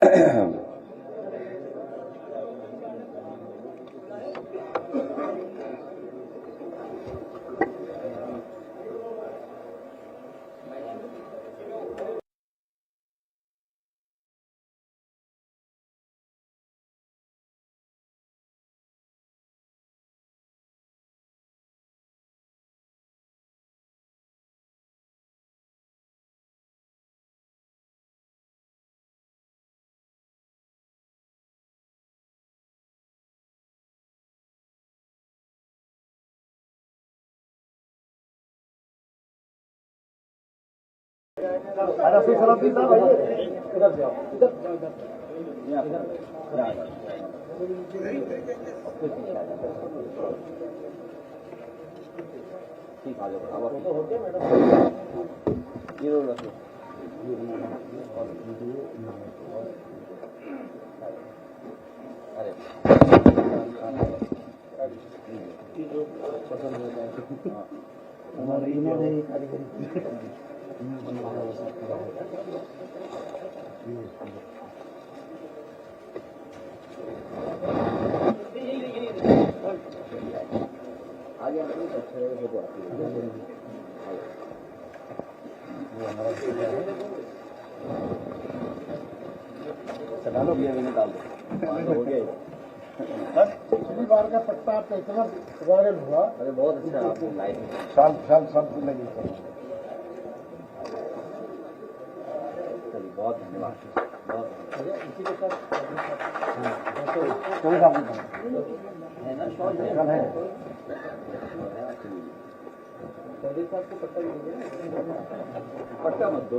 डालो भी अभी निकाल दो, हो गया। पिछली बार का पट्टा आपका इतना वायरल हुआ। अरे बहुत अच्छा लाइट साल साल सब लगी। चलिए बहुत धन्यवाद, बहुत इसी के साथ है ना शॉर्ट है साहब को पट्टा मत दो।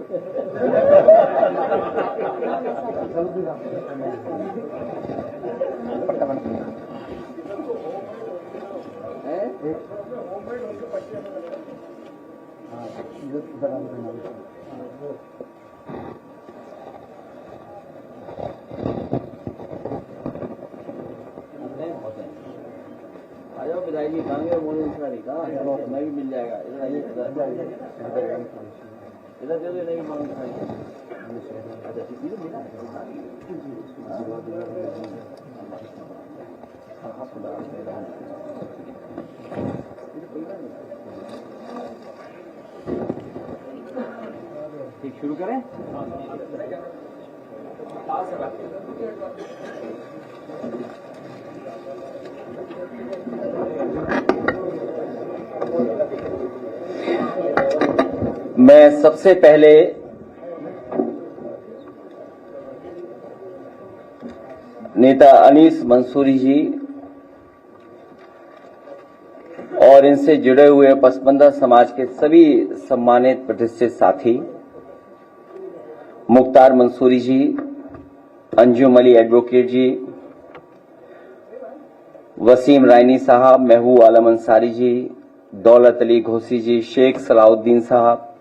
आ जाओ पिताजी, कहाँ मोनी सारी कहाँ मैं भी मिल जाएगा। इधर आइए, इधर दे दो, नहीं मांग अच्छा किसी को मिला ठीक, शुरू करें। मैं सबसे पहले नेता अनीस मंसूरी जी और इनसे जुड़े हुए पसमंदा समाज के सभी सम्मानित प्रतिष्ठित साथी, मुख्तार मंसूरी जी, अंजुम अली एडवोकेट जी, वसीम रायनी साहब, महबूब आलम अंसारी जी, दौलत अली घोसी जी, शेख सलाउद्दीन साहब,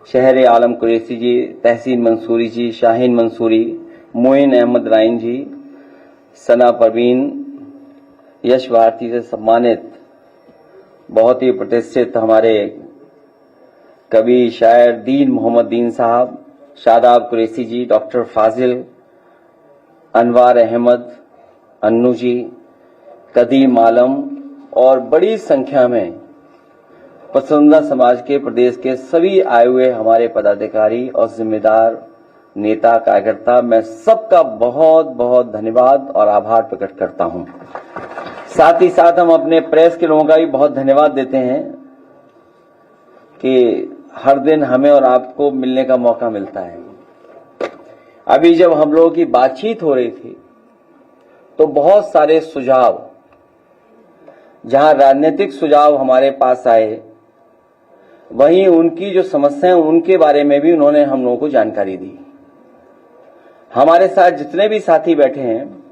शहर आलम कुरैशी जी, तहसीन मंसूरी जी, शाहीन मंसूरी, मोइन अहमद राइन जी, सना परवीन, यश भारती से सम्मानित बहुत ही प्रतिष्ठित हमारे कवि शायर दीन मोहम्मद दीन साहब, शादाब कुरैशी जी, डॉक्टर फाजिल, अनवार अहमद, अन्नू जी, कदीम आलम और बड़ी संख्या में पसंदीदा समाज के प्रदेश के सभी आए हुए हमारे पदाधिकारी और जिम्मेदार नेता कार्यकर्ता, मैं सबका बहुत बहुत धन्यवाद और आभार प्रकट करता हूं। साथ ही साथ हम अपने प्रेस के लोगों का भी बहुत धन्यवाद देते हैं कि हर दिन हमें और आपको मिलने का मौका मिलता है। अभी जब हम लोगों की बातचीत हो रही थी तो बहुत सारे सुझाव, जहां राजनीतिक सुझाव हमारे पास आए, वहीं उनकी जो समस्याएं उनके बारे में भी उन्होंने हम लोगों को जानकारी दी। हमारे साथ जितने भी साथी बैठे हैं,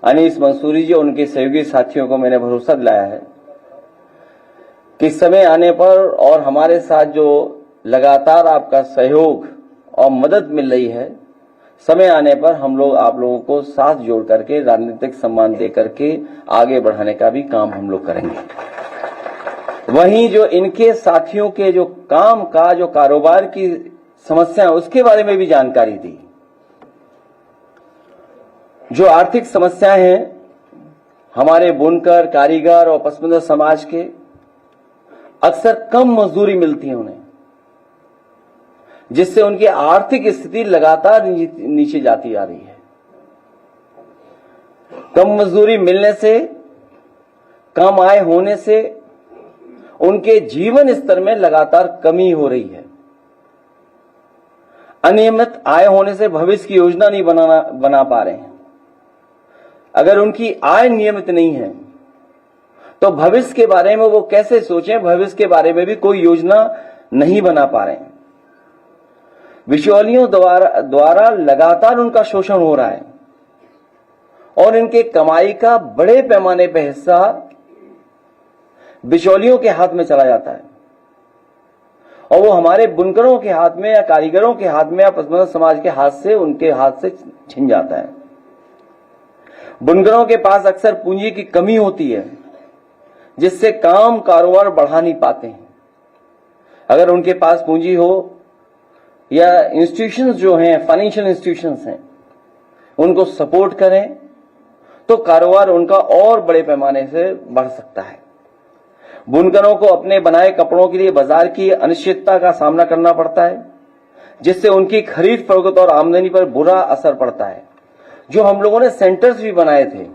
अनीस मंसूरी जी और उनके सहयोगी साथियों को मैंने भरोसा दिलाया है कि समय आने पर और हमारे साथ जो लगातार आपका सहयोग और मदद मिल रही है, समय आने पर हम लोग आप लोगों को साथ जोड़ करके राजनीतिक सम्मान दे करके आगे बढ़ाने का भी काम हम लोग करेंगे। वहीं जो इनके साथियों के जो काम काज, जो कारोबार की समस्या, उसके बारे में भी जानकारी दी। जो आर्थिक समस्याएं हैं हमारे बुनकर, कारीगर और पसमानदा समाज के, अक्सर कम मजदूरी मिलती है उन्हें, जिससे उनकी आर्थिक स्थिति लगातार नीचे जाती जा रही है। कम मजदूरी मिलने से, कम आय होने से उनके जीवन स्तर में लगातार कमी हो रही है। अनियमित आय होने से भविष्य की योजना नहीं बना पा रहे हैं। अगर उनकी आय नियमित नहीं है तो भविष्य के बारे में वो कैसे सोचें, भविष्य के बारे में भी कोई योजना नहीं बना पा रहे हैं। बिचौलियों द्वारा लगातार उनका शोषण हो रहा है और इनके कमाई का बड़े पैमाने पर हिस्सा बिचौलियों के हाथ में चला जाता है और वो हमारे बुनकरों के हाथ में या कारीगरों के हाथ में या पसमानदा समाज के हाथ से, उनके हाथ से छिन जाता है। बुनकरों के पास अक्सर पूंजी की कमी होती है, जिससे काम कारोबार बढ़ा नहीं पाते हैं। अगर उनके पास पूंजी हो या इंस्टीट्यूशंस जो हैं, फाइनेंशियल इंस्टीट्यूशंस हैं, उनको सपोर्ट करें तो कारोबार उनका और बड़े पैमाने से बढ़ सकता है। बुनकरों को अपने बनाए कपड़ों के लिए बाजार की अनिश्चितता का सामना करना पड़ता है, जिससे उनकी खरीद फरोख्त और आमदनी पर बुरा असर पड़ता है। जो हम लोगों ने सेंटर्स भी बनाए थे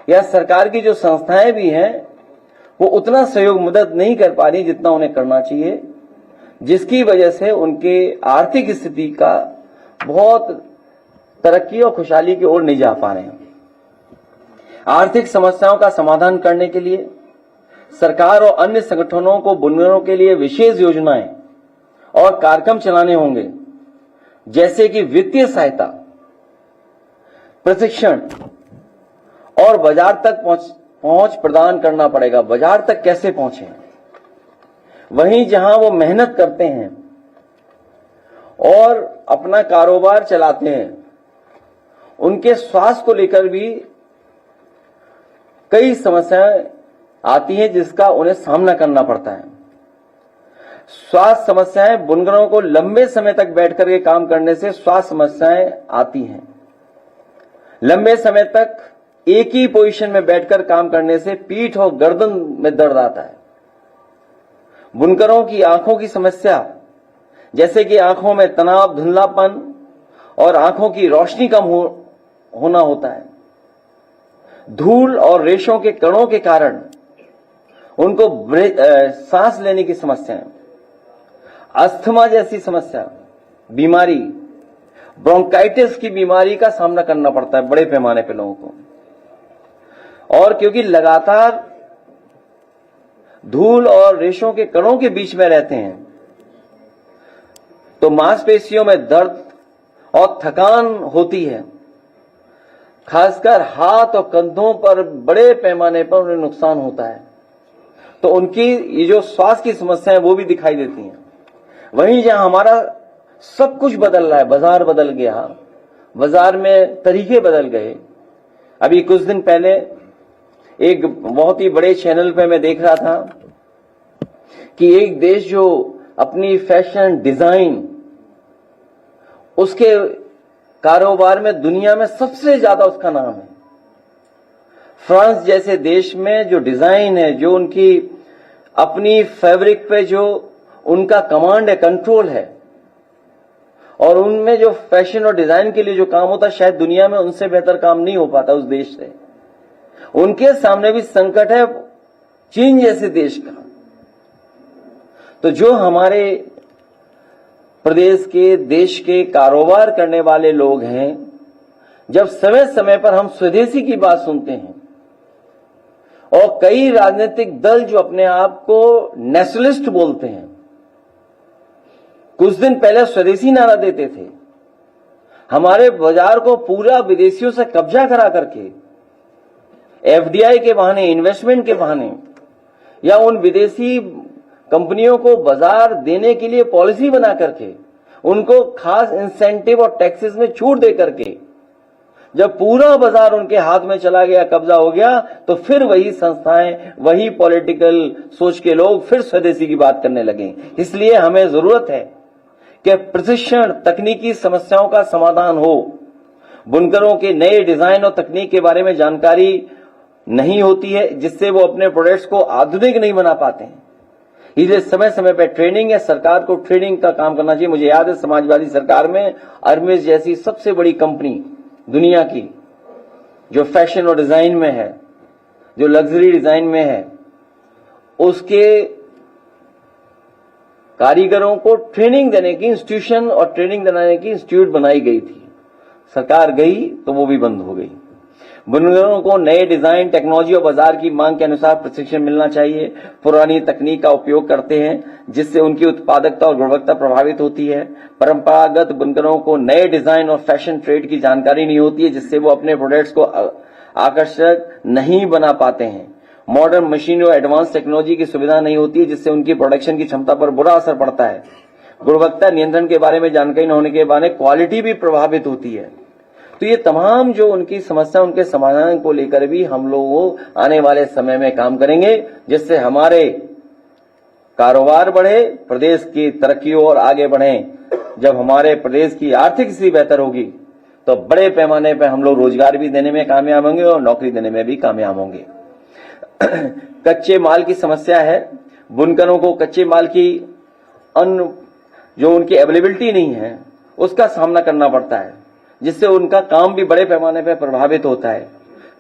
या सरकार की जो संस्थाएं भी हैं, वो उतना सहयोग मदद नहीं कर पा रही जितना उन्हें करना चाहिए, जिसकी वजह से उनके आर्थिक स्थिति का बहुत तरक्की और खुशहाली की ओर नहीं जा पा रहे हैं। आर्थिक समस्याओं का समाधान करने के लिए सरकार और अन्य संगठनों को बुनकरों के लिए विशेष योजनाएं और कार्यक्रम चलाने होंगे, जैसे कि वित्तीय सहायता, प्रशिक्षण और बाजार तक पहुंच प्रदान करना पड़ेगा। बाजार तक कैसे पहुंचे? वहीं जहां वो मेहनत करते हैं और अपना कारोबार चलाते हैं, उनके स्वास्थ्य को लेकर भी कई समस्याएं आती हैं, जिसका उन्हें सामना करना पड़ता है। स्वास्थ्य समस्याएं, बुनकरों को लंबे समय तक बैठकर के काम करने से स्वास्थ्य समस्याएं आती हैं। लंबे समय तक एक ही पोजीशन में बैठकर काम करने से पीठ और गर्दन में दर्द आता है। बुनकरों की आंखों की समस्या, जैसे कि आंखों में तनाव, धुंधलापन और आंखों की रोशनी कम होना होता है। धूल और रेशों के कणों के कारण उनको सांस लेने की समस्याएं, अस्थमा जैसी समस्या, बीमारी, ब्रोंकाइटिस की बीमारी का सामना करना पड़ता है बड़े पैमाने पे लोगों को। और क्योंकि लगातार धूल और रेशों के कणों के बीच में रहते हैं, तो मांसपेशियों में दर्द और थकान होती है। खासकर हाथ और कंधों पर बड़े पैमाने पर उन्हें नुकसान होता है, तो उनकी ये जो स्वास्थ्य की समस्याएं वो भी दिखाई देती हैं। वहीं जहां हमारा सब कुछ बदल रहा है, बाजार बदल गया, बाजार में तरीके बदल गए। अभी कुछ दिन पहले एक बहुत ही बड़े चैनल पे मैं देख रहा था कि एक देश जो अपनी फैशन डिजाइन, उसके कारोबार में दुनिया में सबसे ज्यादा उसका नाम है। फ्रांस जैसे देश में जो डिजाइन है, जो उनकी अपनी फैब्रिक पे जो उनका कमांड है, कंट्रोल है, और उनमें जो फैशन और डिजाइन के लिए जो काम होता है, शायद दुनिया में उनसे बेहतर काम नहीं हो पाता उस देश से। उनके सामने भी संकट है चीन जैसे देश का। तो जो हमारे प्रदेश के, देश के कारोबार करने वाले लोग हैं, जब समय समय पर हम स्वदेशी की बात सुनते हैं, और कई राजनीतिक दल जो अपने आप को नेशनलिस्ट बोलते हैं, कुछ दिन पहले स्वदेशी नारा देते थे, हमारे बाजार को पूरा विदेशियों से कब्जा करा करके एफडीआई के बहाने, इन्वेस्टमेंट के बहाने, या उन विदेशी कंपनियों को बाजार देने के लिए पॉलिसी बना करके, उनको खास इंसेंटिव और टैक्सेस में छूट दे करके, जब पूरा बाजार उनके हाथ में चला गया, कब्जा हो गया, तो फिर वही संस्थाएं, वही पॉलिटिकल सोच के लोग फिर स्वदेशी की बात करने लगे। इसलिए हमें जरूरत है कि प्रशिक्षण, तकनीकी समस्याओं का समाधान हो, बुनकरों के नए डिजाइन और तकनीक के बारे में जानकारी नहीं होती है, जिससे वो अपने प्रोडक्ट्स को आधुनिक नहीं बना पाते हैं। इसलिए समय समय पर ट्रेनिंग या सरकार को ट्रेनिंग का काम करना चाहिए। मुझे याद है समाजवादी सरकार में अर्मेस जैसी सबसे बड़ी कंपनी दुनिया की जो फैशन और डिजाइन में है, जो लग्जरी डिजाइन में है, उसके कारीगरों को ट्रेनिंग देने की इंस्टीट्यूशन और ट्रेनिंग दिलाने की इंस्टीट्यूट बनाई गई थी। सरकार गई तो वो भी बंद हो गई। बुनकरों को नए डिजाइन, टेक्नोलॉजी और बाजार की मांग के अनुसार प्रशिक्षण मिलना चाहिए। पुरानी तकनीक का उपयोग करते हैं, जिससे उनकी उत्पादकता और गुणवत्ता प्रभावित होती है। परंपरागत बुनकरों को नए डिजाइन और फैशन ट्रेड की जानकारी नहीं होती है, जिससे वो अपने प्रोडक्ट्स को आकर्षक नहीं बना पाते हैं। मॉडर्न मशीनरी और एडवांस टेक्नोलॉजी की सुविधा नहीं होती है, जिससे उनकी प्रोडक्शन की क्षमता पर बुरा असर पड़ता है। गुणवत्ता नियंत्रण के बारे में जानकारी न होने के बारे क्वालिटी भी प्रभावित होती है। तो ये तमाम जो उनकी समस्या, उनके समाधान को लेकर भी हम लोग आने वाले समय में काम करेंगे, जिससे हमारे कारोबार बढ़े, प्रदेश की तरक्की और आगे बढ़े। जब हमारे प्रदेश की आर्थिक स्थिति बेहतर होगी तो बड़े पैमाने पर हम लोग रोजगार भी देने में कामयाब होंगे और नौकरी देने में भी कामयाब होंगे। कच्चे माल की समस्या है। बुनकरों को कच्चे माल की जो उनकी अवेलेबिलिटी नहीं है उसका सामना करना पड़ता है, जिससे उनका काम भी बड़े पैमाने पर प्रभावित होता है।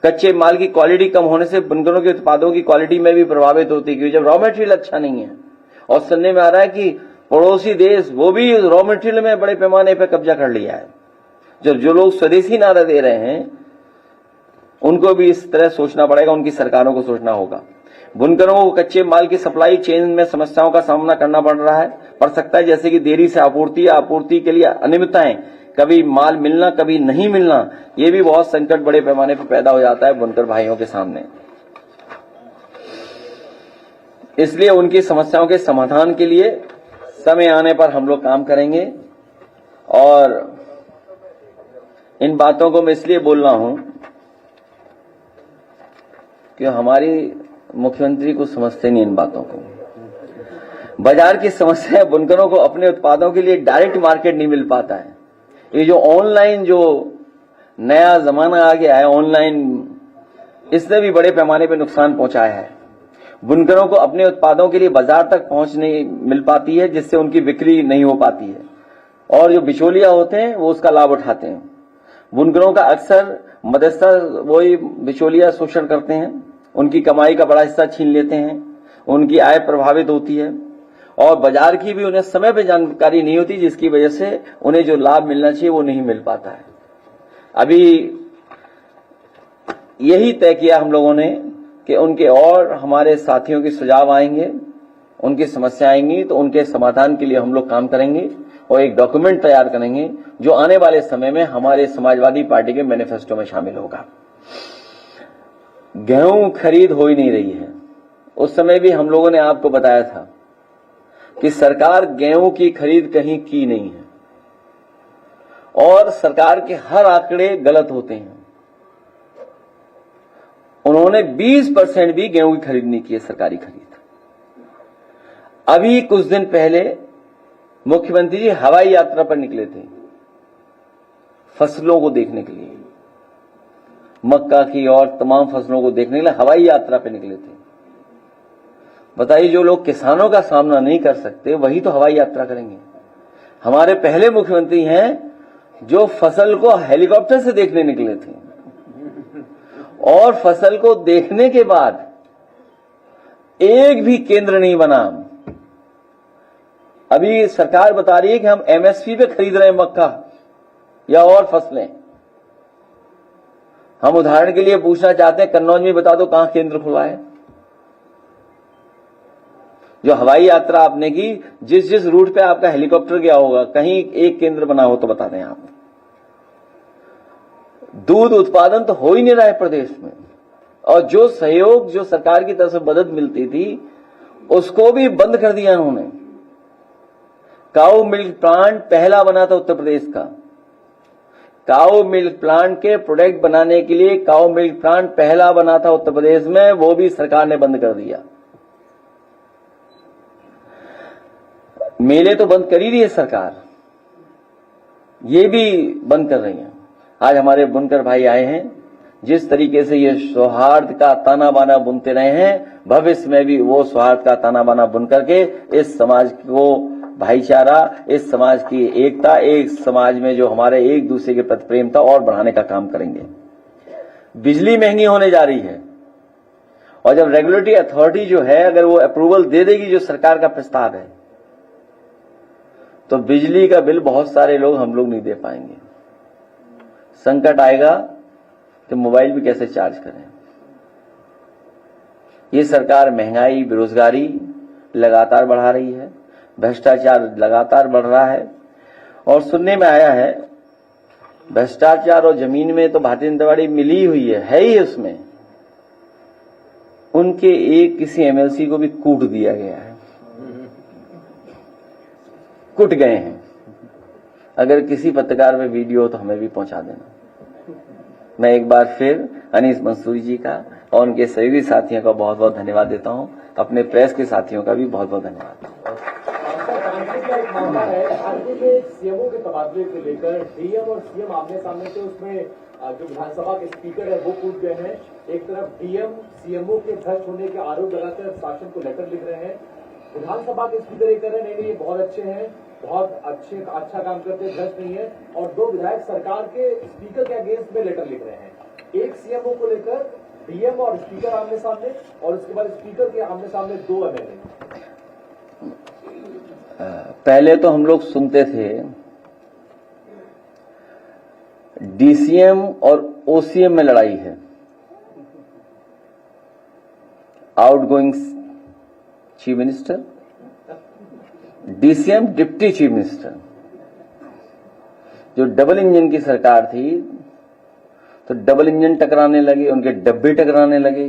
कच्चे माल की क्वालिटी कम होने से बुनकरों के उत्पादों की क्वालिटी में भी प्रभावित होती है, क्योंकि जब रॉ मटेरियल अच्छा नहीं है और सुनने में आ रहा है कि पड़ोसी देश वो भी रॉ मटेरियल में बड़े पैमाने पर कब्जा कर लिया है। जब जो लोग स्वदेशी नारा दे रहे हैं उनको भी इस तरह सोचना पड़ेगा, उनकी सरकारों को सोचना होगा। बुनकरों को कच्चे माल की सप्लाई चेन में समस्याओं का सामना करना पड़ सकता है, जैसे कि देरी से आपूर्ति के लिए अनियमितताएं, कभी माल मिलना कभी नहीं मिलना, ये भी बहुत संकट बड़े पैमाने पर पैदा हो जाता है बुनकर भाइयों के सामने। इसलिए उनकी समस्याओं के समाधान के लिए समय आने पर हम लोग काम करेंगे। और इन बातों को मैं इसलिए बोल रहा हूं कि हमारी मुख्यमंत्री को समझते नहीं इन बातों को। बाजार की समस्या है, बुनकरों को अपने उत्पादों के लिए डायरेक्ट मार्केट नहीं मिल पाता है। ये जो ऑनलाइन जो नया जमाना आ गया है, ऑनलाइन, इसने भी बड़े पैमाने पर नुकसान पहुंचाया है। बुनकरों को अपने उत्पादों के लिए बाजार तक पहुंच नहीं मिल पाती है, जिससे उनकी बिक्री नहीं हो पाती है और जो बिचौलिया होते हैं वो उसका लाभ उठाते हैं। बुनकरों का अक्सर मध्यस्थ वही बिचौलिया शोषण करते हैं, उनकी कमाई का बड़ा हिस्सा छीन लेते हैं, उनकी आय प्रभावित होती है और बाजार की भी उन्हें समय पर जानकारी नहीं होती, जिसकी वजह से उन्हें जो लाभ मिलना चाहिए वो नहीं मिल पाता है। अभी यही तय किया हम लोगों ने कि उनके और हमारे साथियों के सुझाव आएंगे, उनकी समस्या आएंगी तो उनके समाधान के लिए हम लोग काम करेंगे और एक डॉक्यूमेंट तैयार करेंगे जो आने वाले समय में हमारे समाजवादी पार्टी के मैनिफेस्टो में शामिल होगा। गेहूं खरीद हो ही नहीं रही है। उस समय भी हम लोगों ने आपको बताया था कि सरकार गेहूं की खरीद कहीं की नहीं है और सरकार के हर आंकड़े गलत होते हैं। उन्होंने 20% भी गेहूं की खरीद नहीं की है, सरकारी खरीद। अभी कुछ दिन पहले मुख्यमंत्री जी हवाई यात्रा पर निकले थे फसलों को देखने के लिए, मक्का की और तमाम फसलों को देखने के लिए हवाई यात्रा पर निकले थे। बताइए, जो लोग किसानों का सामना नहीं कर सकते वही तो हवाई यात्रा करेंगे। हमारे पहले मुख्यमंत्री हैं जो फसल को हेलीकॉप्टर से देखने निकले थे और फसल को देखने के बाद एक भी केंद्र नहीं बना। अभी सरकार बता रही है कि हम एमएसपी पे खरीद रहे हैं मक्का या और फसलें। हम उदाहरण के लिए पूछना चाहते हैं, कन्नौज में बता दो कहां केंद्र खुला है। जो हवाई यात्रा आपने की, जिस रूट पे आपका हेलीकॉप्टर गया होगा, कहीं एक केंद्र बना हो तो बता दें आप। दूध उत्पादन तो हो ही नहीं रहा है प्रदेश में और जो सहयोग जो सरकार की तरफ से मदद मिलती थी उसको भी बंद कर दिया उन्होंने। काऊ मिल्क प्लांट पहला बना था उत्तर प्रदेश का। काऊ मिल्क प्लांट के प्रोडक्ट बनाने के लिए काऊ मिल्क प्लांट पहला बना था उत्तर प्रदेश में, वो भी सरकार ने बंद कर दिया। मेले तो बंद कर ही रही है सरकार, ये भी बंद कर रही है। आज हमारे बुनकर भाई आए हैं, जिस तरीके से ये सौहार्द का ताना बाना बुनते रहे हैं, भविष्य में भी वो सौहार्द का ताना बाना बुन करके इस समाज को भाईचारा, इस समाज की एकता, एक समाज में जो हमारे एक दूसरे के प्रति प्रेम था और बढ़ाने का काम करेंगे। बिजली महंगी होने जा रही है और जब रेगुलेटरी अथॉरिटी जो है अगर वो अप्रूवल दे देगी जो सरकार का प्रस्ताव है, तो बिजली का बिल बहुत सारे लोग हम लोग नहीं दे पाएंगे। संकट आएगा कि मोबाइल भी कैसे चार्ज करें। ये सरकार महंगाई, बेरोजगारी लगातार बढ़ा रही है, भ्रष्टाचार लगातार बढ़ रहा है और सुनने में आया है भ्रष्टाचार और जमीन में तो भारतीय जनता पार्टी मिली हुई है ही उसमें। उनके एक किसी एमएलसी को भी कूट दिया गया है, कुट गए हैं। अगर किसी पत्रकार में वीडियो हो तो हमें भी पहुंचा देना। मैं एक बार फिर अनीस मंसूरी जी का और उनके सभी साथियों का बहुत बहुत धन्यवाद देता हूं। अपने प्रेस के साथियों का भी बहुत बहुत धन्यवाद। सीएमओ के तबादले को लेकर डीएम और सीएम आमने सामने थे, उसमें जो विधानसभा के स्पीकर है वो कूद गए हैं। एक तरफ डीएम सीएमओ के भ्रष्ट होने के आरोप लगाकर शासन को लेटर लिख रहे हैं। विधानसभा के स्पीकर ये कह रहे हैं नहीं ये बहुत अच्छे हैं, बहुत अच्छा काम करते हैं, भ्रष्ट नहीं है। और दो विधायक सरकार के स्पीकर के अगेंस्ट में लेटर लिख रहे हैं। एक सीएमओ को लेकर डीएम और स्पीकर आमने सामने और उसके बाद स्पीकर के आमने सामने दो एमएलए। पहले तो हम लोग सुनते थे डीसीएम और ओसीएम में लड़ाई है, outgoing chief minister, DCM deputy chief minister. जो डबल इंजन की सरकार थी तो डबल इंजन टकराने लगे, उनके डब्बे टकराने लगे,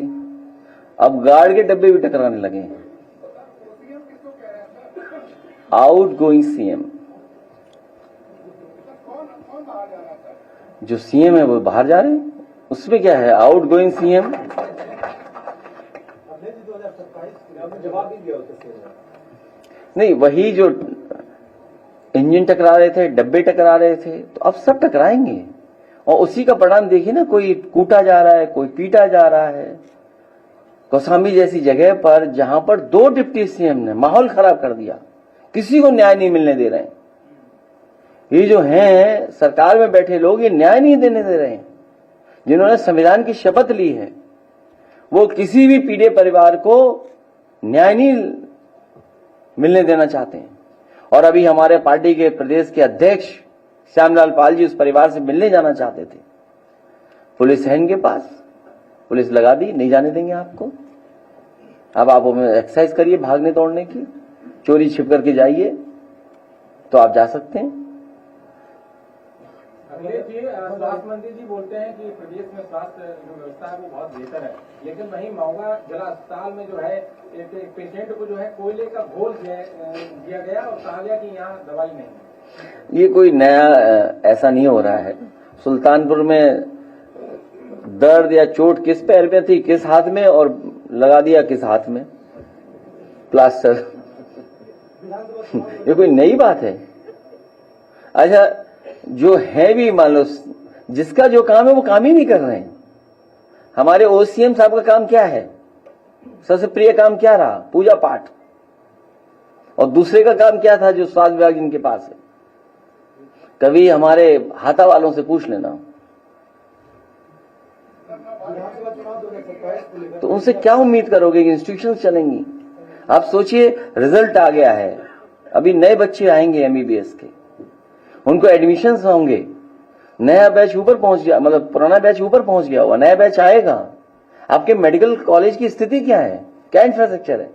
अब गार्ड के डब्बे भी टकराने लगे। आउटगोइंग सीएम, जो सीएम है वो बाहर जा रहे हैं, उसमें क्या है। आउटगोइंग सीएम जवाब भी दिया नहीं, वही जो इंजन टकरा रहे थे, डब्बे टकरा रहे थे, तो अब सब टकराएंगे और उसी का परिणाम देखिए ना। कोई कूटा जा रहा है, कोई पीटा जा रहा है। कौशाम्बी जैसी जगह पर जहां पर दो डिप्टी सीएम ने माहौल खराब कर दिया, किसी को न्याय नहीं मिलने दे रहे हैं। ये जो हैं सरकार में बैठे लोग, ये न्याय नहीं देने दे रहे हैं। जिन्होंने संविधान की शपथ ली है वो किसी भी पीड़ित परिवार को न्याय नहीं मिलने देना चाहते हैं। और अभी हमारे पार्टी के प्रदेश के अध्यक्ष श्यामलाल पाल जी उस परिवार से मिलने जाना चाहते थे। पुलिस है इनके पास, पुलिस लगा दी, नहीं जाने देंगे आपको। अब आप एक्सरसाइज करिए भागने दौड़ने की, चोरी छिप करके जाइए तो आप जा सकते हैं। अखिलेश जी, स्वास्थ्य मंत्री जी बोलते हैं कि प्रदेश में स्वास्थ्य जो व्यवस्था है वो बहुत बेहतर है, लेकिन वहीं महोबा जिला अस्पताल में जो है एक पेशेंट को जो है कोयले का घोल दिया गया और कहा गया कि यहाँ दवाई नहीं। ये कोई नया ऐसा नहीं हो रहा है। सुल्तानपुर में दर्द या चोट किस पैर में थी, किस हाथ में, और लगा दिया किस हाथ में प्लास्टर। ये कोई नई बात है। अच्छा, जो है भी मान लो जिसका जो काम है वो काम ही नहीं कर रहे हैं। हमारे ओसीएम साहब का काम क्या है, सबसे प्रिय काम क्या रहा, पूजा पाठ। और दूसरे का काम क्या था जो स्वास्थ्य विभाग जिनके पास है। कभी हमारे हाथा वालों से पूछ लेना, तो उनसे क्या उम्मीद करोगे कि इंस्टीट्यूशन चलेंगी। आप सोचिए, रिजल्ट आ गया है, अभी नए बच्चे आएंगे एमबीबीएस के, उनको एडमिशन्स होंगे, नया बैच ऊपर पहुंच गया, मतलब पुराना बैच ऊपर पहुंच गया हुआ, नया बैच आएगा। आपके मेडिकल कॉलेज की स्थिति क्या है, क्या इंफ्रास्ट्रक्चर है।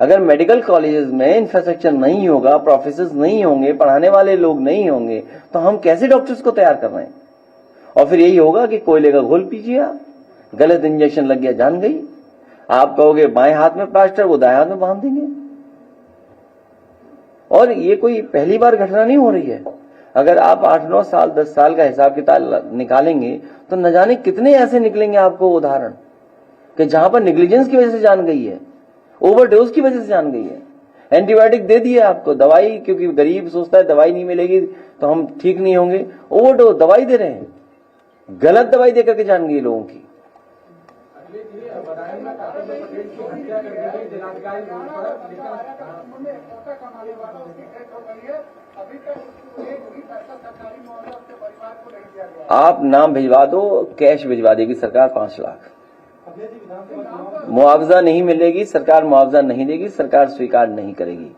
अगर मेडिकल कॉलेजेस में इंफ्रास्ट्रक्चर नहीं होगा, प्रोफेसर्स नहीं होंगे, पढ़ाने वाले लोग नहीं होंगे, तो हम कैसे डॉक्टर्स को तैयार कर रहे हैं। और फिर यही होगा कि कोयले का घोल पीजिए आप, गलत इंजेक्शन लग गया, जान गई। आप कहोगे बाएं हाथ में प्लास्टर, वो दाएं हाथ में बांध देंगे। और ये कोई पहली बार घटना नहीं हो रही है। अगर आप 8-9 साल 10 साल का हिसाब किताब निकालेंगे तो न जाने कितने ऐसे निकलेंगे आपको उदाहरण कि जहां पर नेग्लिजेंस की वजह से जान गई है, ओवरडोज की वजह से जान गई है। एंटीबायोटिक दे दिए आपको, दवाई, क्योंकि गरीब सोचता है दवाई नहीं मिलेगी तो हम ठीक नहीं होंगे, ओवरडोज दवाई दे रहे हैं। गलत दवाई देकर के जान गई लोगों की। आप नाम भिजवा दो, कैश भिजवा देगी सरकार 5 लाख। मुआवजा नहीं मिलेगी, सरकार मुआवजा नहीं देगी, सरकार स्वीकार नहीं करेगी।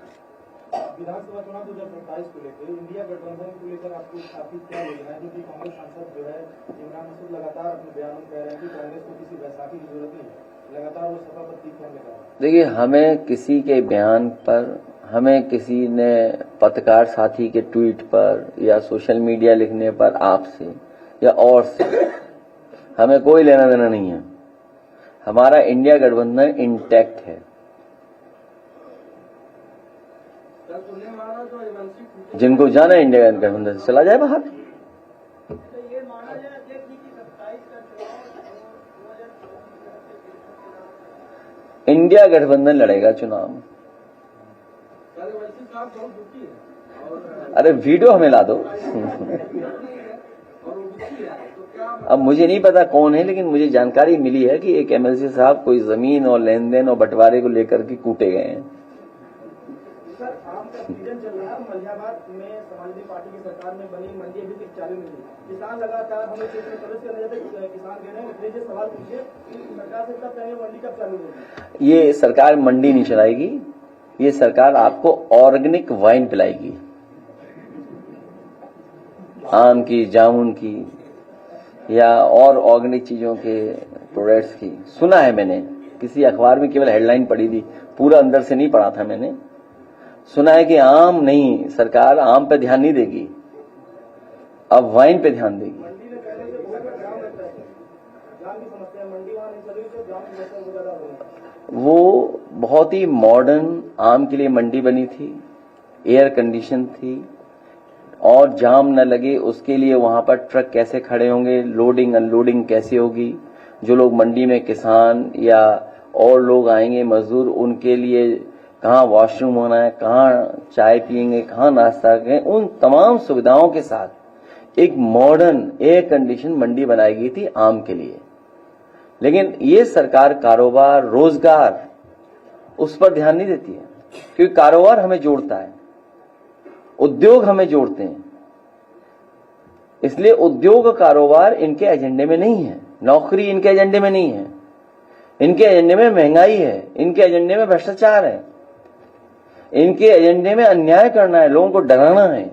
विधानसभा चुनाव 2027 को लेकर इंडिया गठबंधन को लेकर आपको काफी क्या योजना है, क्योंकि कांग्रेस सांसद जो है इमरान मसूद लगातार अपने बयान में कह रहे हैं कि कांग्रेस को किसी बैसाखी की जरूरत नहीं, लगातार वो सपा पर तीर फोड़ने का। देखिए, हमें किसी के बयान पर, हमें किसी ने पत्रकार साथी के ट्वीट पर या सोशल मीडिया लिखने पर आपसे या और से हमें कोई लेना देना नहीं है। हमारा इंडिया गठबंधन इंटैक्ट है। जिनको जाना है इंडिया गठबंधन से चला जाए बाहर। इंडिया गठबंधन लड़ेगा चुनाव। अरे वीडियो हमें ला दो। अब मुझे नहीं पता कौन है, लेकिन मुझे जानकारी मिली है कि एक एमएलसी साहब कोई जमीन और लेन देन और बंटवारे को लेकर के कूटे गए हैं। सर, आम का सीजन चल रहा है, मलिहाबाद में समाजवादी पार्टी की सरकार में बनी मंडी अभी तक चालू नहीं है। किसान लगातार हमें क्षेत्र में प्रवेश करने जाते, किसान कह रहे हैं मुझे सवाल पूछिए कि सरकार से कब पहले मंडी कब चालू होगी। ये सरकार मंडी नहीं चलाएगी, ये सरकार आपको ऑर्गेनिक वाइन पिलाएगी, आम की, जामुन की या और ऑर्गेनिक चीजों के प्रोडक्ट्स की। सुना है मैंने, किसी अखबार में केवल हेडलाइन पढ़ी थी, पूरा अंदर से नहीं पढ़ा था मैंने। सुना है कि आम नहीं, सरकार आम पे ध्यान नहीं देगी, अब वाइन पे ध्यान देगी। मंडी में पहले से बहुत जाम रहता है, जाम की समस्या है, मंडी वहां नहीं चली तो जाम की समस्या बहुत ज्यादा हो रही है। वो बहुत ही मॉडर्न आम के लिए मंडी बनी थी, एयर कंडीशन थी, और जाम न लगे उसके लिए वहां पर ट्रक कैसे खड़े होंगे, लोडिंग अनलोडिंग कैसे होगी, जो लोग मंडी में किसान या और लोग आएंगे मजदूर, उनके लिए कहाँ वॉशरूम होना है, कहाँ चाय पियेंगे, कहाँ नाश्ता करेंगे, उन तमाम सुविधाओं के साथ एक मॉडर्न एयर कंडीशन मंडी बनाई गई थी आम के लिए। लेकिन ये सरकार कारोबार, रोजगार, उस पर ध्यान नहीं देती है, क्योंकि कारोबार हमें जोड़ता है, उद्योग हमें जोड़ते हैं, इसलिए उद्योग कारोबार इनके एजेंडे में नहीं है, नौकरी इनके एजेंडे में नहीं है, इनके एजेंडे में महंगाई है, इनके एजेंडे में भ्रष्टाचार है, इनके एजेंडे में अन्याय करना है, लोगों को डराना है,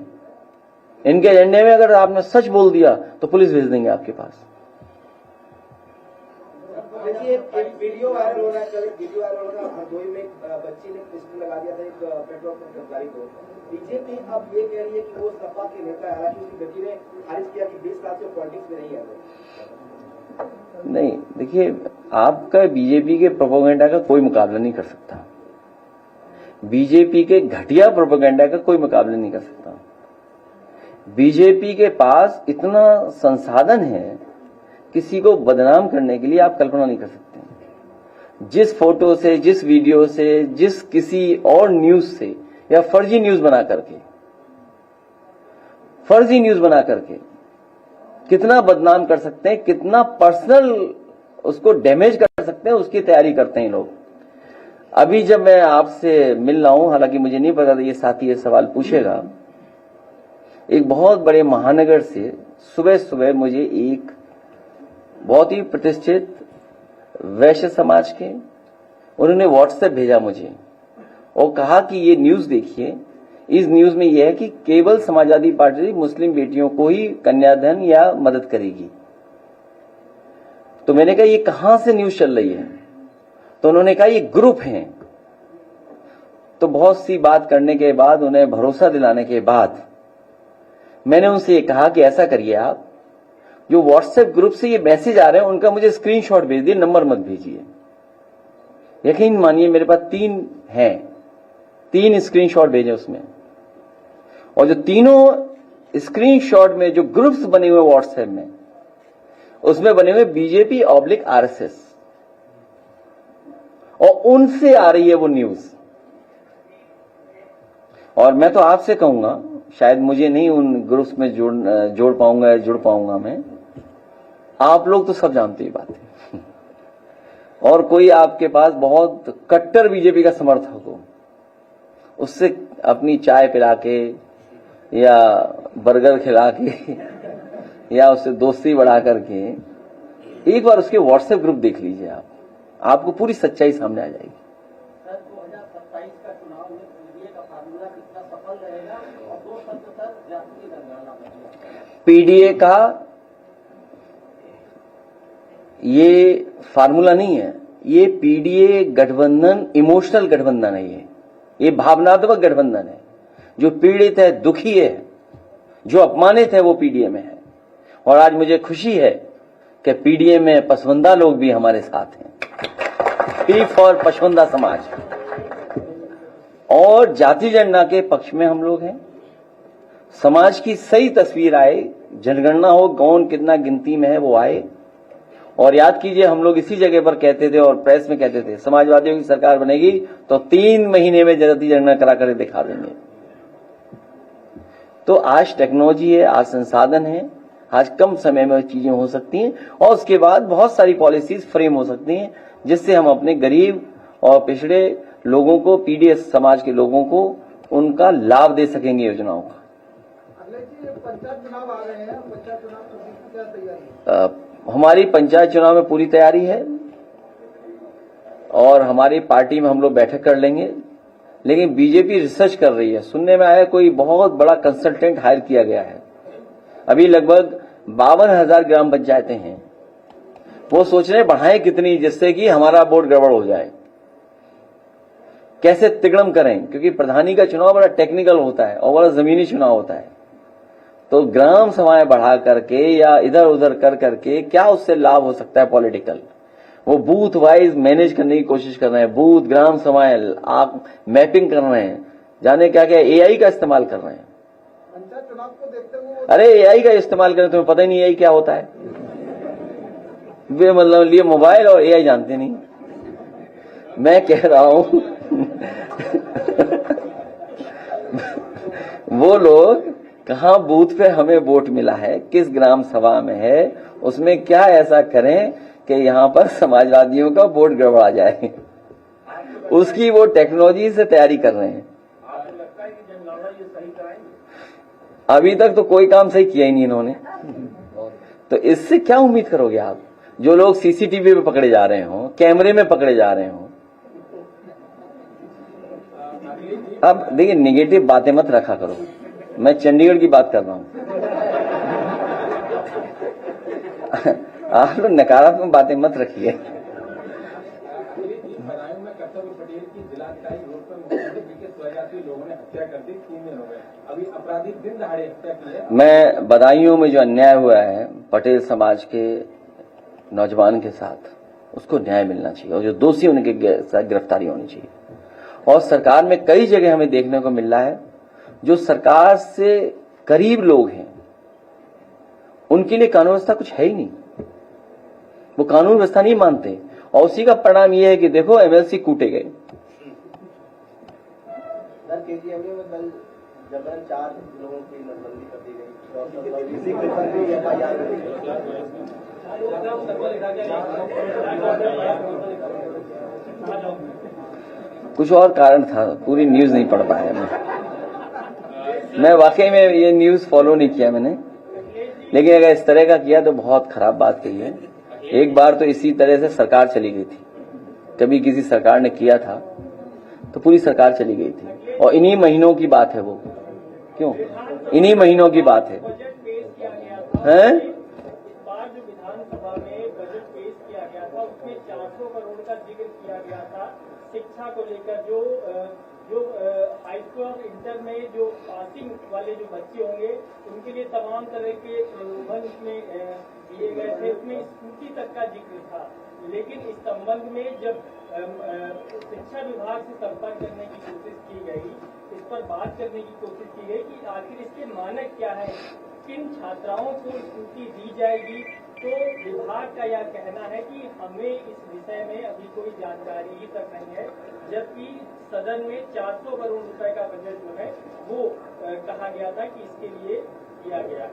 इनके एजेंडे में अगर आपने सच बोल दिया तो पुलिस भेज देंगे आपके पास। देखिए, एक वीडियो वायरल हो रहा है, वीडियो वायरल हो रहा है, हरदोई में एक बच्ची ने पिस्टल लगा दिया था एक पेट्रोल पंप कर्मचारी को। बीजेपी अब ये कह रही है कि वो सपा के नेता है, हालांकि उसकी बेटी ने खारिज किया कि 20 साल से पॉलिटिक्स में नहीं है। नहीं, देखिए, आपका बीजेपी के प्रोपेगेंडा का कोई मुकाबला नहीं कर सकता, बीजेपी के घटिया प्रोपेगेंडा का कोई मुकाबला नहीं कर सकता। बीजेपी के पास इतना संसाधन है, किसी को बदनाम करने के लिए आप कल्पना नहीं कर सकते। जिस फोटो से, जिस वीडियो से, जिस किसी और न्यूज से या फर्जी न्यूज बना करके कितना बदनाम कर सकते हैं, कितना पर्सनल उसको डैमेज कर सकते हैं, उसकी तैयारी करते हैं लोग। अभी जब मैं आपसे मिल रहा हूं, हालांकि मुझे नहीं पता था ये साथी ये सवाल पूछेगा, एक बहुत बड़े महानगर से सुबह सुबह मुझे एक बहुत ही प्रतिष्ठित वैश्य समाज के उन्होंने व्हाट्सएप भेजा मुझे और कहा कि ये न्यूज देखिए, इस न्यूज में यह है कि केवल समाजवादी पार्टी मुस्लिम बेटियों को ही कन्याधन या मदद करेगी। तो मैंने कहा ये कहां से न्यूज चल रही है? तो उन्होंने कहा ये ग्रुप हैं। तो बहुत सी बात करने के बाद, उन्हें भरोसा दिलाने के बाद मैंने उनसे ये कहा कि ऐसा करिए, आप जो व्हाट्सएप ग्रुप से ये मैसेज आ रहे हैं उनका मुझे स्क्रीनशॉट भेज दिए, नंबर मत भेजिए। यकीन मानिए मेरे पास 3 स्क्रीनशॉट भेजे उसमें, और जो तीनों स्क्रीनशॉट में जो ग्रुप्स बने हुए व्हाट्सएप में, उसमें बने हुए बीजेपी /RSS, और उनसे आ रही है वो न्यूज। और मैं तो आपसे कहूंगा, शायद मुझे नहीं उन ग्रुप्स में जुड़ पाऊंगा मैं, आप लोग तो सब जानते ही बात है। और कोई आपके पास बहुत कट्टर बीजेपी का समर्थक हो, उससे अपनी चाय पिला के या बर्गर खिला के या उससे दोस्ती बढ़ा करके एक बार उसके व्हाट्सएप ग्रुप देख लीजिए आप, आपको पूरी सच्चाई सामने आ जाएगी। सर 2027 का चुनाव में पीडीए का फार्मूला कितना सफल रहेगा और 2 शब्द सर जाति जनगणना। पीडीए का ये फार्मूला नहीं है, ये पीडीए गठबंधन इमोशनल गठबंधन है, ये भावनात्मक गठबंधन है। जो पीड़ित है, दुखी है, जो अपमानित है, वो पीडीए में है। और आज मुझे खुशी है कि पीडीए में पसवंदा लोग भी हमारे साथ हैं, पी फॉर पसवंदा समाज, और जाति जनगणना के पक्ष में हम लोग हैं। समाज की सही तस्वीर आए, जनगणना हो, कौन कितना गिनती में है वो आए। और याद कीजिए, हम लोग इसी जगह पर कहते थे और प्रेस में कहते थे, समाजवादियों की सरकार बनेगी तो 3 महीने में जाति जनगणना करा कर दिखा देंगे। तो आज टेक्नोलॉजी है, आज संसाधन है, आज कम समय में चीजें हो सकती हैं और उसके बाद बहुत सारी पॉलिसीज फ्रेम हो सकती हैं, जिससे हम अपने गरीब और पिछड़े लोगों को, पीडीएस समाज के लोगों को उनका लाभ दे सकेंगे योजनाओं का। पंचायत चुनाव आ रहे हैं, पंचायत चुनाव की क्या तैयारी? हमारी पंचायत चुनाव में पूरी तैयारी है और हमारी पार्टी में हम लोग बैठक कर लेंगे। लेकिन बीजेपी रिसर्च कर रही है, सुनने में आया कोई बहुत बड़ा कंसल्टेंट हायर किया गया है। अभी लगभग 52,000 ग्राम पंचायतें हैं, वो सोच रहे हैं बढ़ाएं कितनी, जिससे कि हमारा वोट गड़बड़ हो जाए। कैसे तिगड़म करें, क्योंकि प्रधानी का चुनाव बड़ा टेक्निकल होता है और बड़ा जमीनी चुनाव होता है। तो ग्राम सभाएं बढ़ा करके या इधर उधर कर करके क्या उससे लाभ हो सकता है पॉलिटिकल, वो बूथ वाइज मैनेज करने की कोशिश कर रहे हैं। बूथ, ग्राम सभाएं आप मैपिंग कर रहे हैं, जाने क्या क्या एआई का इस्तेमाल कर रहे हैं। पंचायत चुनाव को देखते हुए अरे एआई का इस्तेमाल करें, तुम्हें पता ही नहीं एआई क्या होता है। वे मतलब लिए मोबाइल और एआई जानते नहीं। मैं कह रहा हूं वो लोग कहां बूथ पे हमें वोट मिला है, किस ग्राम सभा में है, उसमें क्या ऐसा करें कि यहां पर समाजवादियों का वोट गड़बड़ा जाए, उसकी वो टेक्नोलॉजी से तैयारी कर रहे हैं। आपको लगता है कि जनगणना ये सही कराएंगे? अभी तक तो कोई काम सही किया ही नहीं इन्होंने, तो इससे क्या उम्मीद करोगे आप? जो लोग सीसीटीवी पे पकड़े जा रहे हो, कैमरे में पकड़े जा रहे हो। अब देखिए, निगेटिव बातें मत रखा करो, मैं चंडीगढ़ की बात कर रहा हूं। आप लोग नकारात्मक बातें मत रखिए। बदायूं में कर्तव्य पटेल की जिलाधिकारी रोड पर मुख्यमंत्री जी के स्वजातीय लोगों ने हत्या कर दी, 3 दिन हो गए, अभी अपराधी दिन दहाड़े हत्या की है। मैं बदायूं में जो अन्याय हुआ है पटेल समाज के नौजवान के साथ, उसको न्याय मिलना चाहिए और जो दोषी उनके साथ गिरफ्तारी होनी चाहिए। और सरकार में कई जगह हमें देखने को मिल रहा है, जो सरकार से करीब लोग हैं उनके लिए कानून व्यवस्था कुछ है ही नहीं, वो कानून व्यवस्था नहीं मानते, और उसी का परिणाम ये है कि देखो एमएलसी कूटे गए। सर केजीएमयू में कल जबरन 4 लोगों की नसबंदी कर दी गई, कुछ और कारण था, पूरी न्यूज नहीं पढ़ पाया मैं वाकई में ये न्यूज फॉलो नहीं किया मैंने, लेकिन अगर इस तरह का किया तो बहुत खराब बात कही है। एक बार तो इसी तरह से सरकार चली गई थी, कभी किसी सरकार ने किया था तो पूरी सरकार चली गई थी, और इन्हीं महीनों की बात है वो, क्यों इन्हीं महीनों की बात है, बजट पेश किया गया था, हैं? इस बार जो विधानसभा में बजट पेश किया गया था उसमें 400 करोड़ का जिक्र किया गया था शिक्षा को लेकर। जो हाई स्कूल और इंटर में जो पासिंग वाले जो बच्चे होंगे उनके लिए तमाम तरह के प्रलोभन उसमें दिए गए थे, उसमें स्कूटी तक का जिक्र था। लेकिन इस संबंध में जब शिक्षा विभाग से संपर्क करने की कोशिश की गई, इस पर बात करने की कोशिश की गई कि आखिर इसके मानक क्या है, किन छात्राओं को स्कूटी दी जाएगी, तो विभाग का यह कहना है कि हमें इस विषय में अभी कोई जानकारी ही तक नहीं है, जबकि सदन में 400 करोड़ रुपए का बजट जो है वो कहा गया था कि इसके लिए किया गया।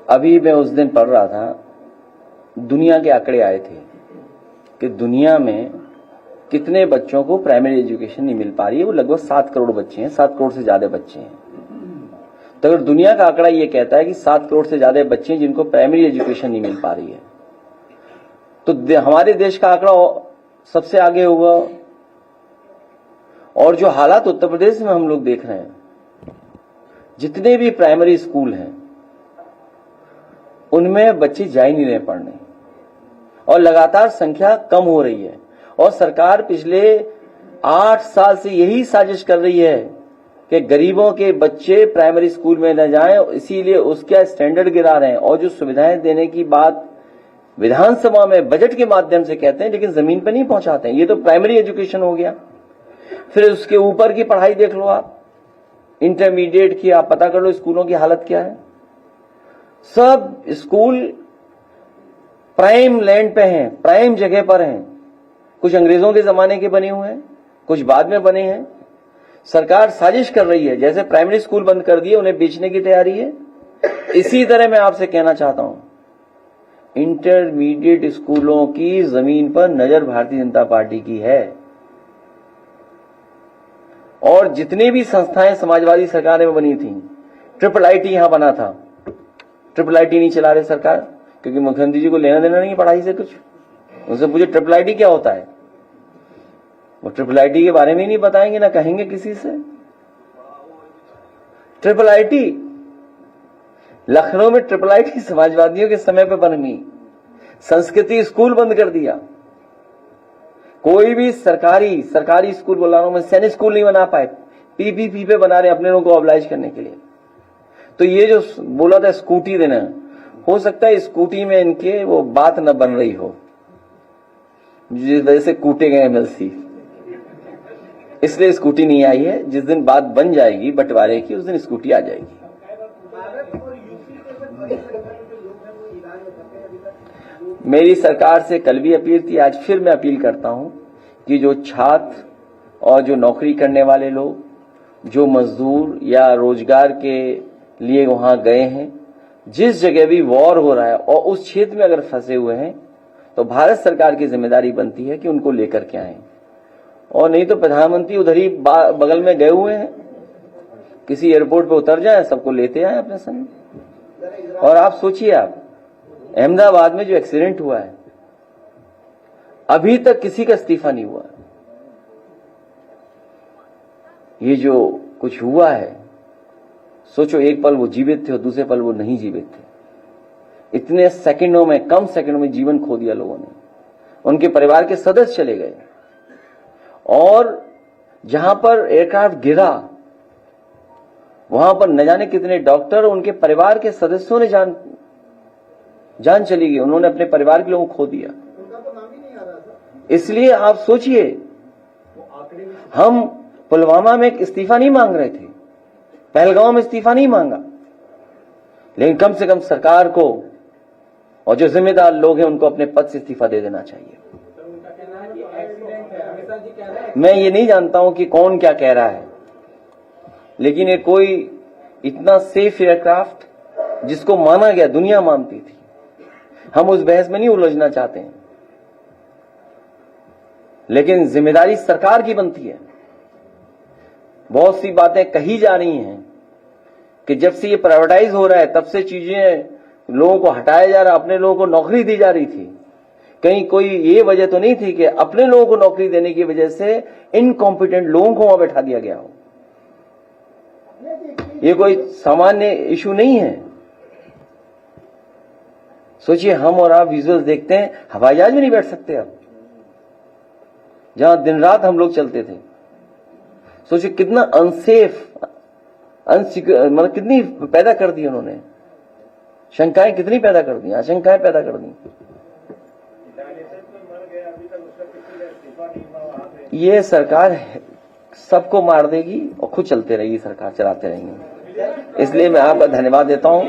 अभी मैं उस दिन पढ़ रहा था, दुनिया के आंकड़े आए थे कि दुनिया में कितने बच्चों को प्राइमरी एजुकेशन नहीं मिल पा रही है। वो लगभग 7 करोड़ बच्चे हैं, 7 करोड़ से ज्यादा बच्चे हैं। तो अगर दुनिया का आंकड़ा ये कहता है कि 7 करोड़ से ज्यादा बच्चे हैं जिनको प्राइमरी एजुकेशन नहीं मिल पा रही है, तो हमारे देश का आंकड़ा सबसे आगे होगा। और जो हालात उत्तर प्रदेश में हम लोग देख रहे हैं, जितने भी प्राइमरी स्कूल हैं उनमें बच्चे जा ही नहीं रहे पढ़ने, और लगातार संख्या कम हो रही है। और सरकार पिछले 8 साल से यही साजिश कर रही है कि गरीबों के बच्चे प्राइमरी स्कूल में न जाएं, इसीलिए उसका स्टैंडर्ड गिरा रहे हैं। और जो सुविधाएं देने की बात विधानसभा में बजट के माध्यम से कहते हैं, लेकिन जमीन पर नहीं पहुंचाते हैं। ये तो प्राइमरी एजुकेशन हो गया। फिर उसके ऊपर की पढ़ाई देख लो आप, इंटरमीडिएट की, आप पता कर लो स्कूलों की हालत क्या है। सब स्कूल प्राइम लैंड पे हैं, प्राइम जगह पर हैं। कुछ अंग्रेजों के जमाने के बने हुए हैं, कुछ बाद में बने हैं। सरकार साजिश कर रही है, जैसे प्राइमरी स्कूल बंद कर दिए उन्हें बेचने की तैयारी है। इसी तरह मैं आपसे कहना चाहता हूं, इंटरमीडिएट स्कूलों की जमीन पर नजर भारतीय जनता पार्टी की है। और जितनी भी संस्थाएं समाजवादी सरकार में बनी थी, IIIT यहां बना था, IIIT नहीं चला रहे सरकार, क्योंकि मुख्यमंत्री जी को लेना देना नहीं है पढ़ाई से कुछ। उनसे पूछे IIIT क्या होता है, वो IIIT के बारे में ही नहीं बताएंगे, ना कहेंगे किसी से। IIIT लखनऊ में IIIT समाजवादियों के समय पे बनी। संस्कृति स्कूल बंद कर दिया। कोई भी सरकारी स्कूल बोला रहा हूं मैं, सैनिक स्कूल नहीं बना पाए, पीपीपी पे बना रहे अपने लोगों को ऑब्लाइज करने के लिए। तो ये जो बोला था स्कूटी देना, हो सकता है स्कूटी में इनके वो बात न बन रही हो, जिस वजह से कूटे गए MLC, इसलिए स्कूटी नहीं आई है। जिस दिन बात बन जाएगी बंटवारे की, उस दिन स्कूटी आ जाएगी। मेरी सरकार से कल भी अपील थी, आज फिर मैं अपील करता हूं कि जो छात्र और जो नौकरी करने वाले लोग, जो मजदूर या रोजगार के लिए वहां गए हैं, जिस जगह भी वॉर हो रहा है और उस क्षेत्र में अगर फंसे हुए हैं, तो भारत सरकार की जिम्मेदारी बनती है कि उनको लेकर के आए। और नहीं तो प्रधानमंत्री उधर ही बगल में गए हुए हैं, किसी एयरपोर्ट पे उतर जाए, सबको लेते आए अपने संग। और आप सोचिए, आप अहमदाबाद में जो एक्सीडेंट हुआ है, अभी तक किसी का इस्तीफा नहीं हुआ। ये जो कुछ हुआ है, सोचो एक पल वो जीवित थे और दूसरे पल वो नहीं जीवित थे। इतने सेकंडों में, कम सेकंडों में जीवन खो दिया लोगों ने। उनके परिवार के सदस्य चले गए। और जहां पर एयरक्राफ्ट गिरा, वहां पर न जाने कितने डॉक्टर, उनके परिवार के सदस्यों ने जान चली गई। उन्होंने अपने परिवार के लोगों को खो दिया। इसलिए आप सोचिए, हम पुलवामा में इस्तीफा नहीं मांग रहे थे, पहलगांव में इस्तीफा नहीं मांगा, लेकिन कम से कम सरकार को और जो जिम्मेदार लोग हैं उनको अपने पद से इस्तीफा दे देना चाहिए। मैं ये नहीं जानता हूं कि कौन क्या कह रहा है, लेकिन ये कोई इतना सेफ एयरक्राफ्ट जिसको माना गया, दुनिया मानती थी, हम उस बहस में नहीं उलझना चाहते हैं, लेकिन जिम्मेदारी सरकार की बनती है। बहुत सी बातें कही जा रही हैं कि जब से ये प्राइवेटाइज हो रहा है तब से चीजें लोगों को हटाया जा रहा, अपने लोगों को नौकरी दी जा रही थी। कहीं कोई ये वजह तो नहीं थी कि अपने लोगों को नौकरी देने की वजह से इनकॉम्पिटेंट लोगों को वहां बैठा दिया गया हो। ये कोई सामान्य इशू नहीं है। सोचिए, हम और आप विजुअल्स देखते हैं, हवाई जहाज में नहीं बैठ सकते अब, जहां दिन रात हम लोग चलते थे। सोचिए कितना अनसेफ, मतलब कितनी पैदा कर दी उन्होंने, शंकाएं कितनी पैदा कर दी, आशंकाएं पैदा कर दी। ये सरकार सबको मार देगी और खुद चलते रहेगी, सरकार चलाते रहेंगे। इसलिए मैं आपका धन्यवाद देता हूं।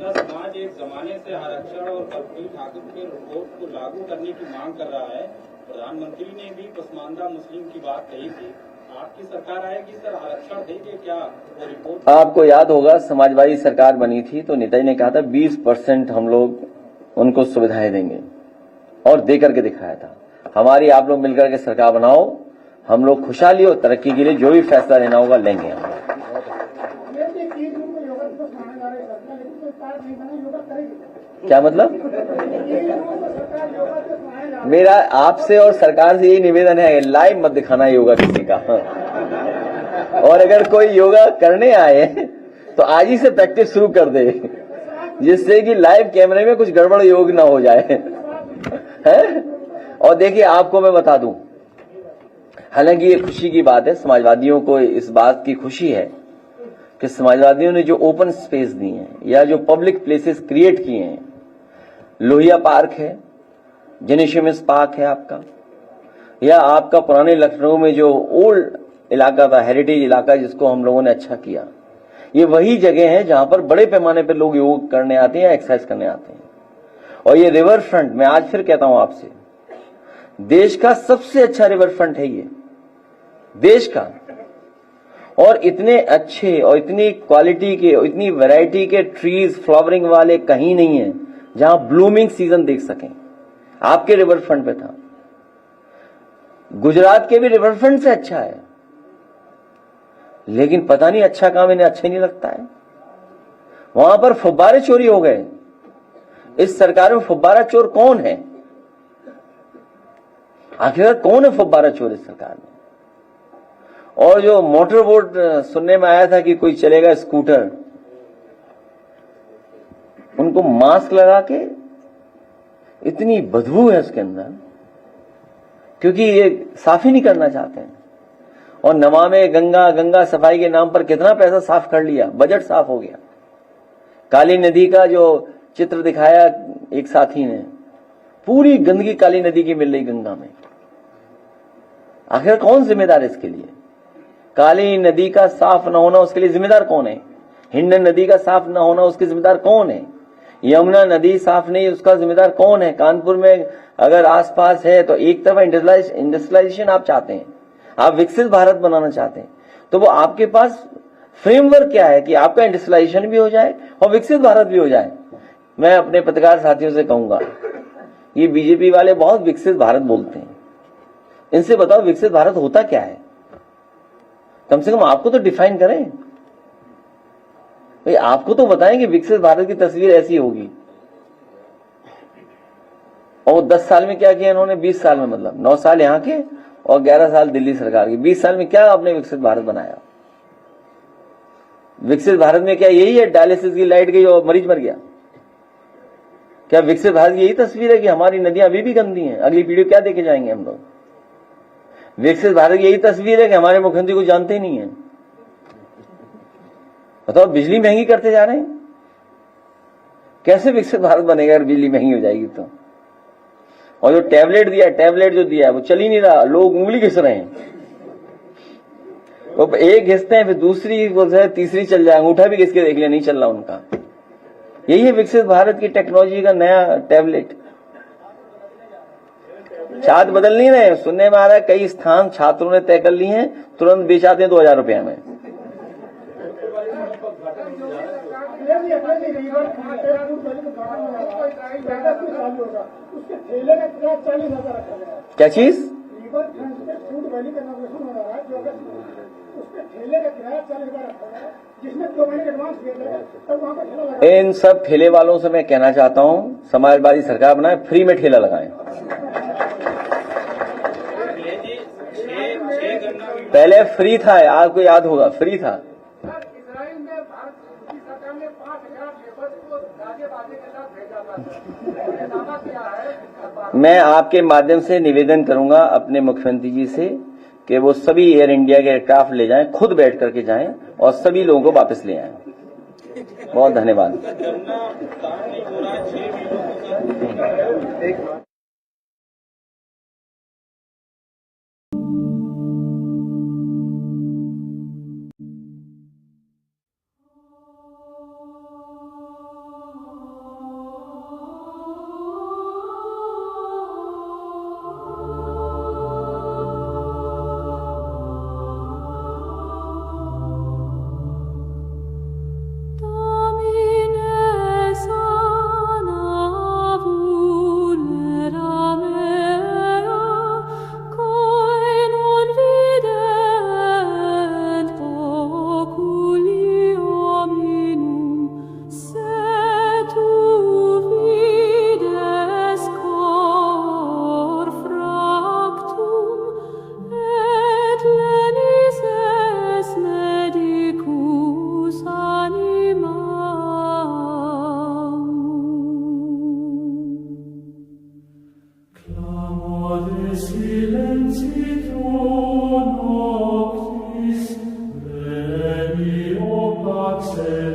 समाज एक जमाने से आरक्षण और कर्फ्यू ठाकुर के रिपोर्ट को लागू करने की मांग कर रहा है। प्रधानमंत्री ने भी पसमानदा मुस्लिम की बात कही थी। आपकी सरकार आएगी सर आरक्षण देंगे क्या, वो रिपोर्ट आपको याद होगा समाजवादी सरकार बनी थी तो नेताजी ने कहा था 20% हम लोग उनको सुविधाएं देंगे और दे करके दिखाया था। हमारी आप लोग मिलकर के सरकार बनाओ, हम लोग खुशहाली और तरक्की के लिए जो भी फैसला लेना होगा लेंगे हम। क्या मतलब? मेरा आपसे और सरकार से यही निवेदन है, लाइव मत दिखाना योगा किसी का। और अगर कोई योगा करने आए तो आज ही से प्रैक्टिस शुरू कर दे, जिससे कि लाइव कैमरे में कुछ गड़बड़ योग ना हो जाए। है? और देखिए आपको मैं बता दूं, हालांकि ये खुशी की बात है, समाजवादियों को इस बात की खुशी है कि समाजवादियों ने जो ओपन स्पेस दी है या जो पब्लिक प्लेसेस क्रिएट किए हैं, लोहिया पार्क है, जेनेशियस पार्क है आपका, या आपका पुराने लखनऊ में जो ओल्ड इलाका था, हेरिटेज इलाका, जिसको हम लोगों ने अच्छा किया, ये वही जगह है जहां पर बड़े पैमाने पर लोग योग करने आते हैं या एक्सरसाइज करने आते हैं। और ये रिवर फ्रंट, मैं आज फिर कहता हूं आपसे, देश का सबसे अच्छा रिवर फ्रंट है ये, देश का। और इतने अच्छे और इतनी क्वालिटी के और इतनी वैरायटी के ट्रीज फ्लावरिंग वाले कहीं नहीं है जहां ब्लूमिंग सीजन देख सकें। आपके रिवर फ्रंट पे था। गुजरात के भी रिवर फ्रंट से अच्छा है, लेकिन पता नहीं अच्छा काम इन्हें अच्छा नहीं लगता है। वहां पर फुब्बारे चोरी हो गए। इस सरकार में फुब्बारा चोर कौन है? आखिर कौन है फुब्बारा चोर इस सरकार में? और जो मोटर बोट सुनने में आया था कि कोई चलेगा स्कूटर, उनको मास्क लगा के, इतनी बदबू है उसके अंदर, क्योंकि ये साफ ही नहीं करना चाहते हैं। और नमामि गंगा, गंगा सफाई के नाम पर कितना पैसा साफ कर लिया, बजट साफ हो गया। काली नदी का जो चित्र दिखाया एक साथी ने, पूरी गंदगी काली नदी की मिल रही गंगा में। आखिर कौन जिम्मेदार है इसके लिए? काली नदी का साफ न होना, उसके लिए जिम्मेदार कौन है? हिंडन नदी का साफ न होना, उसके जिम्मेदार कौन है? यमुना नदी साफ नहीं, उसका जिम्मेदार कौन है? कानपुर में अगर आसपास है तो एक तरफ इंडस्ट्रियलाइजेशन आप चाहते हैं, आप विकसित भारत बनाना चाहते हैं, तो वो आपके पास फ्रेमवर्क क्या है कि आपका इंडस्ट्रियलाइजेशन भी हो जाए और विकसित भारत भी हो जाए? मैं अपने पत्रकार साथियों से कहूंगा, ये बीजेपी वाले बहुत विकसित भारत बोलते हैं, इनसे बताओ विकसित भारत होता क्या है? कम से कम आपको तो डिफाइन करें भाई, आपको तो बताएं कि विकसित भारत की तस्वीर ऐसी होगी। और 10 साल में क्या किया इन्होंने? 20 साल में, मतलब 9 साल यहां के और 11 साल दिल्ली सरकार की, 20 साल में क्या आपने विकसित भारत बनाया? विकसित भारत में क्या यही है डायलिसिस की लाइट गई और मरीज मर गया? क्या विकसित भारत की यही तस्वीर है कि हमारी नदियां अभी भी गंदी हैं, अगली पीढ़ी क्या देखे जाएंगे हम लोग? विकसित भारत की यही तस्वीर है कि हमारे मुख्यमंत्री को जानते ही नहीं है? बताओ, बिजली महंगी करते जा रहे हैं, कैसे विकसित भारत बनेगा अगर बिजली महंगी हो जाएगी तो? और जो टैबलेट जो दिया है वो चल ही नहीं रहा, लोग उंगली घिस रहे हैं। वो एक घिसते हैं फिर दूसरी बोलते हैं, तीसरी चल जाए, अंगूठा भी घिस के देख लिया, नहीं चल रहा उनका। यही है विकसित भारत की टेक्नोलॉजी का नया टैबलेट। छात्र बदल नहीं रहे, सुनने में आ रहा है कई स्थान छात्रों ने तय कर लिए हैं, तुरंत बेचाते हैं 2000 रुपया में। क्या चीज? इन सब ठेले वालों से मैं कहना चाहता हूं, समाजवादी सरकार बनाए, फ्री में ठेला लगाएं। पहले फ्री था, आपको याद होगा, फ्री था। मैं आपके माध्यम से निवेदन करूंगा अपने मुख्यमंत्री जी से कि वो सभी एयर इंडिया के एयरक्राफ्ट ले जाएं, खुद बैठ करके जाएं और सभी लोगों को वापस ले आएं। बहुत धन्यवाद। से